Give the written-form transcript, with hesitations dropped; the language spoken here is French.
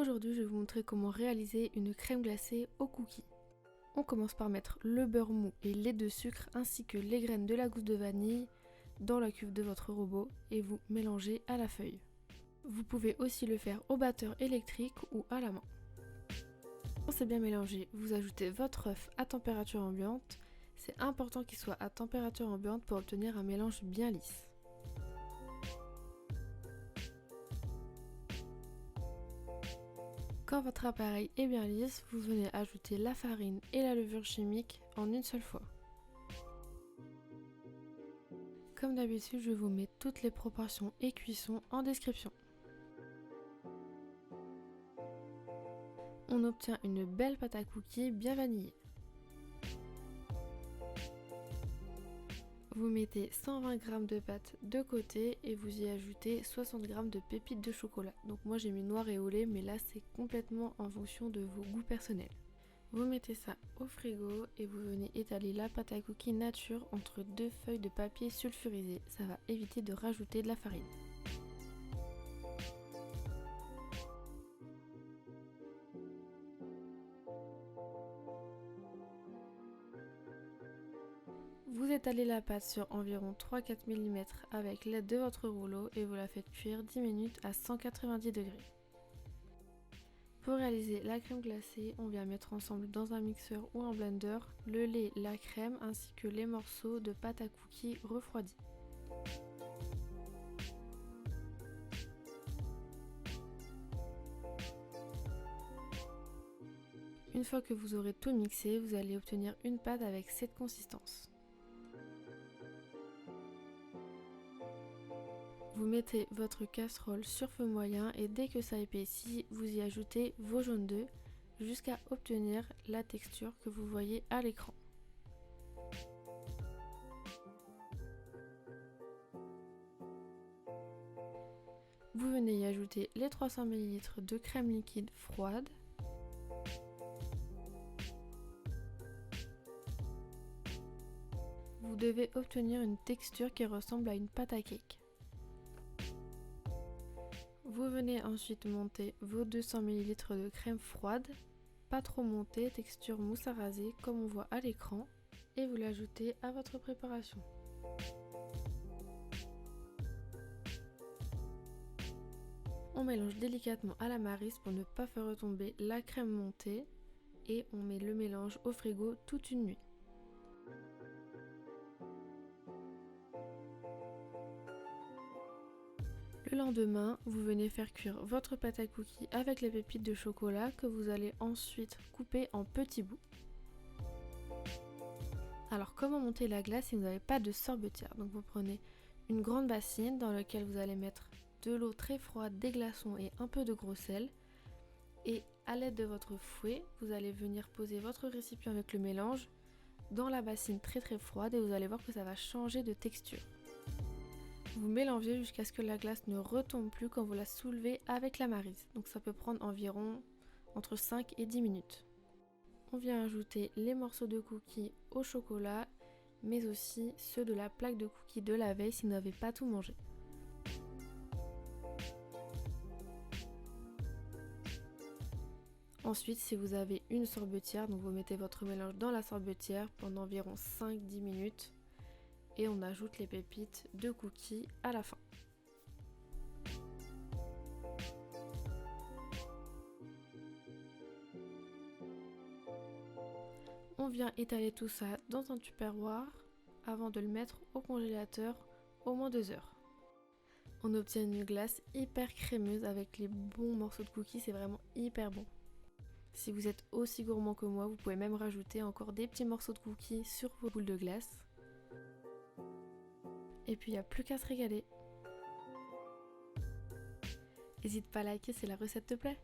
Aujourd'hui, je vais vous montrer comment réaliser une crème glacée aux cookies. On commence par mettre le beurre mou et lait de sucre ainsi que les graines de la gousse de vanille dans la cuve de votre robot et vous mélangez à la feuille. Vous pouvez aussi le faire au batteur électrique ou à la main. Quand c'est bien mélangé, vous ajoutez votre œuf à température ambiante. C'est important qu'il soit à température ambiante pour obtenir un mélange bien lisse. Quand votre appareil est bien lisse, vous venez ajouter la farine et la levure chimique en une seule fois. Comme d'habitude, je vous mets toutes les proportions et cuissons en description. On obtient une belle pâte à cookies bien vanillée. Vous mettez 120 g de pâte de côté et vous y ajoutez 60 g de pépites de chocolat. Donc moi j'ai mis noir et au lait, mais là c'est complètement en fonction de vos goûts personnels. Vous mettez ça au frigo et vous venez étaler la pâte à cookies nature entre deux feuilles de papier sulfurisé. Ça va éviter de rajouter de la farine. Vous étalez la pâte sur environ 3-4 mm avec l'aide de votre rouleau et vous la faites cuire 10 minutes à 190 degrés. Pour réaliser la crème glacée, on vient mettre ensemble dans un mixeur ou un blender le lait, la crème ainsi que les morceaux de pâte à cookies refroidis. Une fois que vous aurez tout mixé, vous allez obtenir une pâte avec cette consistance. Vous mettez votre casserole sur feu moyen et dès que ça épaissit, vous y ajoutez vos jaunes d'œufs jusqu'à obtenir la texture que vous voyez à l'écran. Vous venez y ajouter les 300 ml de crème liquide froide. Vous devez obtenir une texture qui ressemble à une pâte à cake. Vous venez ensuite monter vos 200 ml de crème froide, pas trop montée, texture mousse à raser comme on voit à l'écran, et vous l'ajoutez à votre préparation. On mélange délicatement à la maryse pour ne pas faire retomber la crème montée et on met le mélange au frigo toute une nuit. Le lendemain, vous venez faire cuire votre pâte à cookies avec les pépites de chocolat que vous allez ensuite couper en petits bouts. Alors comment monter la glace si vous n'avez pas de sorbetière? Donc vous prenez une grande bassine dans laquelle vous allez mettre de l'eau très froide, des glaçons et un peu de gros sel. Et à l'aide de votre fouet, vous allez venir poser votre récipient avec le mélange dans la bassine très froide et vous allez voir que ça va changer de texture. Vous mélangez jusqu'à ce que la glace ne retombe plus quand vous la soulevez avec la maryse. Donc ça peut prendre environ entre 5 et 10 minutes. On vient ajouter les morceaux de cookies au chocolat, mais aussi ceux de la plaque de cookies de la veille si vous n'avez pas tout mangé. Ensuite, si vous avez une sorbetière, donc vous mettez votre mélange dans la sorbetière pendant environ 5-10 minutes. Et on ajoute les pépites de cookies à la fin. On vient étaler tout ça dans un tupperware avant de le mettre au congélateur au moins 2 heures. On obtient une glace hyper crémeuse avec les bons morceaux de cookies, c'est vraiment hyper bon. Si vous êtes aussi gourmand que moi, vous pouvez même rajouter encore des petits morceaux de cookies sur vos boules de glace. Et puis il n'y a plus qu'à se régaler. N'hésite pas à liker si la recette te plaît.